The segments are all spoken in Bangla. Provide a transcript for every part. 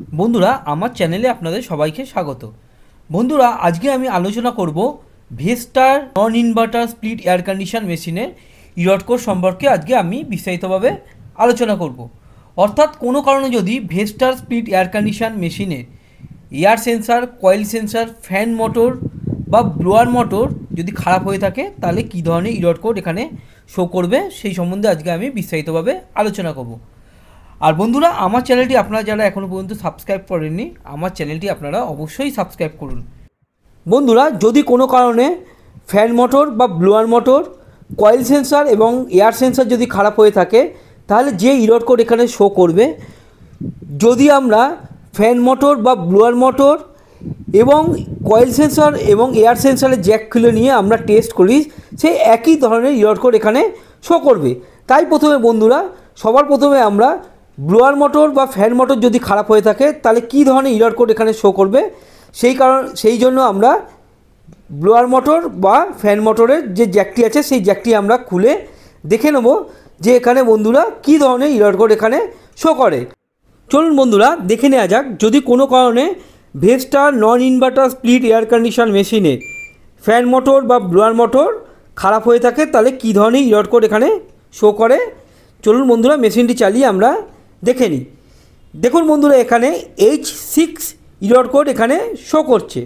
বন্ধুরা আমার চ্যানেলে আপনাদের সবাইকে স্বাগত। বন্ধুরা আজকে আমি আলোচনা করব Vestar non inverter split air condition মেশিনের ইরড কোড সম্পর্কে আজকে আমি বিস্তারিতভাবে আলোচনা করব। অর্থাৎ কোনো কারণে যদি ভেস্টার স্প্লিট এয়ার কন্ডিশন মেশিনের air sensor, coil sensor, fan motor বা ব্লোয়ার মোটর যদি খারাপ হয়ে থাকে তাহলে কী ধরনের ইরড কোড এখানে শো করবে সেই সম্বন্ধে আজকে আমি বিস্তারিতভাবে আলোচনা করব। আর বন্ধুরা আমার চ্যানেলটি আপনারা যারা এখনও পর্যন্ত সাবস্ক্রাইব করেননি আমার চ্যানেলটি আপনারা অবশ্যই সাবস্ক্রাইব করুন। বন্ধুরা যদি কোনো কারণে ফ্যান মোটর বা ব্লোয়ার মোটর, কয়েল সেন্সার এবং এয়ার সেন্সার যদি খারাপ হয়ে থাকে তাহলে যে ইরড কোড এখানে শো করবে, যদি আমরা ফ্যান মোটর বা ব্লোয়ার মোটর এবং কয়েল সেন্সার এবং এয়ার সেন্সারের জ্যাক খুলে নিয়ে আমরা টেস্ট করি সেই একই ধরনের ইরড কোড এখানে শো করবে। তাই প্রথমে বন্ধুরা সবার প্রথমে আমরা ব্লোয়ার মোটর বা ফ্যান মোটর যদি খারাপ হয়ে থাকে তাহলে কী ধরনের ইরড কোড এখানে শো করবে সেই জন্য আমরা ব্লোয়ার মোটর বা ফ্যান মোটরের যে জ্যাকটি আছে সেই জ্যাকটি আমরা খুলে দেখে নেব যে এখানে বন্ধুরা কী ধরনের ইরড কোড এখানে শো করে। চলুন বন্ধুরা দেখে নেওয়া যাক, যদি কোনো কারণে Vestar non inverter split air condition মেশিনে ফ্যান মোটর বা ব্লোয়ার মোটর খারাপ হয়ে থাকে তাহলে কী ধরনের ইরড কোড এখানে শো করে। চলুন বন্ধুরা মেশিনটি চালিয়ে আমরা দেখে নিই। দেখুন বন্ধুরা এখানে H6 ইরড কোড এখানে শো করছে।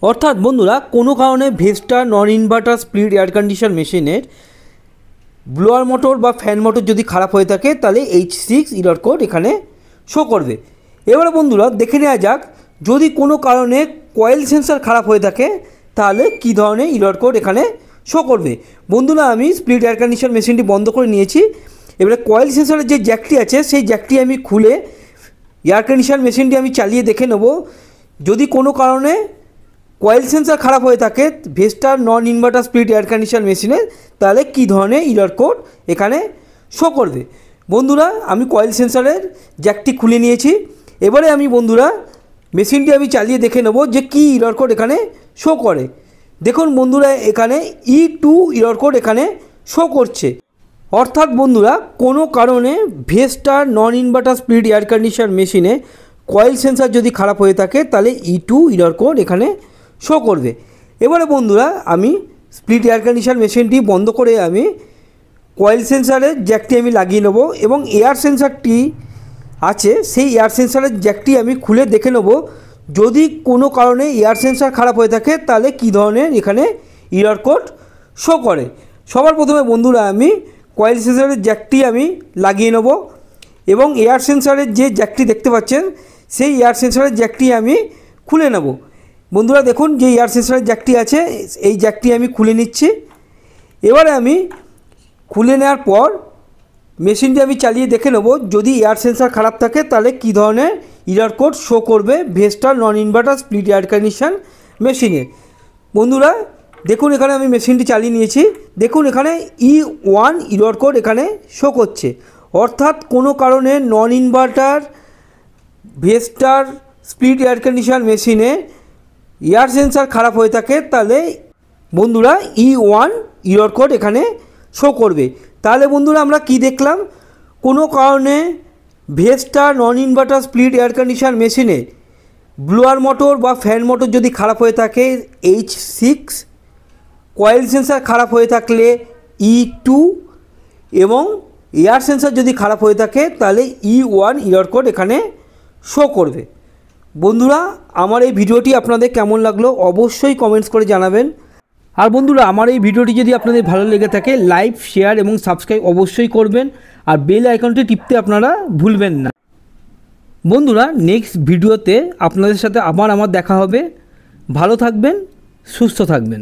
অর্থাৎ বন্ধুরা কোনো কারণে Vestar non inverter split air condition মেশিনের ব্লোয়ার মোটর বা ফ্যান মোটর যদি খারাপ হয়ে থাকে তাহলে H6 ইরড কোড এখানে শো করবে। এবারে বন্ধুরা দেখে নেওয়া যাক, যদি কোনো কারণে কয়েল সেন্সার খারাপ হয়ে থাকে তাহলে কী ধরনের ইরড কোড এখানে শো করবে। বন্ধুরা আমি স্প্লিট এয়ার কন্ডিশন মেশিনটি বন্ধ করে নিয়েছি। এবারে কয়েল সেন্সারের যে জ্যাকটি আছে সেই জ্যাকটি আমি খুলে এয়ার কন্ডিশন মেশিনটি আমি চালিয়ে দেখে নেব, যদি কোনো কারণে কয়েল সেন্সার খারাপ হয়ে থাকে Vestar non inverter split air condition মেশিনে তাহলে কী ধরনের ইরড কোড এখানে শো করবে। বন্ধুরা আমি কয়েল সেন্সারের জ্যাকটি খুলে নিয়েছি। এবারে আমি বন্ধুরা মেশিনটি আমি চালিয়ে দেখে নেব যে কী ইরড কোড এখানে শো করে। দেখুন বন্ধুরা এখানে E2 ইরড কোড এখানে শো করছে। অর্থাৎ বন্ধুরা কোনো কারণে Vestar non inverter split air condition মেশিনে কয়েল সেন্সার যদি খারাপ হয়ে থাকে তাহলে E2 ইরড কোড এখানে শো করবে। এবারে বন্ধুরা আমি স্প্লিট এয়ার কন্ডিশন মেশিনটি বন্ধ করে আমি কয়েল সেন্সারের জ্যাকটি আমি লাগিয়ে নেব এবং এয়ার সেন্সারটি আছে সেই এয়ার সেন্সারের জ্যাকটি আমি খুলে দেখে নেব, যদি কোনো কারণে এয়ার সেন্সার খারাপ হয়ে থাকে তাহলে কী ধরনের এখানে ইরড কোড শো করে। সবার প্রথমে বন্ধুরা আমি কয়েল সেন্সারের জ্যাকটি আমি লাগিয়ে নেব এবং এয়ার সেন্সারের যে জ্যাকটি দেখতে পাচ্ছেন সেই এয়ার সেন্সারের জ্যাকটি আমি খুলে নেব। বন্ধুরা দেখুন যে এয়ার সেন্সারের জ্যাকটি আছে এই জ্যাকটি আমি খুলে নিচ্ছি। এবারে আমি খুলে নেওয়ার পর মেশিনটি আমি চালিয়ে দেখে নেব, যদি এয়ার সেন্সার খারাপ থাকে তাহলে কী ধরনের ইরড কোড শো করবে Vestar non inverter split air condition মেশিনে। বন্ধুরা দেখুন এখানে আমি মেশিনটি চালিয়ে নিয়েছি। দেখুন এখানে E1 ইরড কোড এখানে শো করছে। অর্থাৎ কোনো কারণে non inverter Vestar split air condition মেশিনে এয়ার সেন্সার খারাপ হয়ে থাকে তাহলে বন্ধুরা E1 ইরড কোড এখানে শো করবে। তাহলে বন্ধুরা আমরা কি দেখলাম, কোনো কারণে Vestar non inverter split air condition মেশিনে ব্লোয়ার মোটর বা ফ্যান মোটর যদি খারাপ হয়ে থাকে H6, কয়েল সেন্সার খারাপ হয়ে থাকলে E2 এবং এয়ার সেন্সার যদি খারাপ হয়ে থাকে তাহলে E1 ইরড কোড এখানে শো করবে। বন্ধুরা আমার এই ভিডিওটি আপনাদের কেমন লাগলো অবশ্যই কমেন্টস করে জানাবেন। আর বন্ধুরা আমার এই ভিডিওটি যদি আপনাদের ভালো লেগে থাকে লাইক, শেয়ার এবং সাবস্ক্রাইব অবশ্যই করবেন আর বেল আইকনটি টিপতে আপনারা ভুলবেন না। বন্ধুরা নেক্সট ভিডিওতে আপনাদের সাথে আবার আমার দেখা হবে। ভালো থাকবেন, সুস্থ থাকবেন।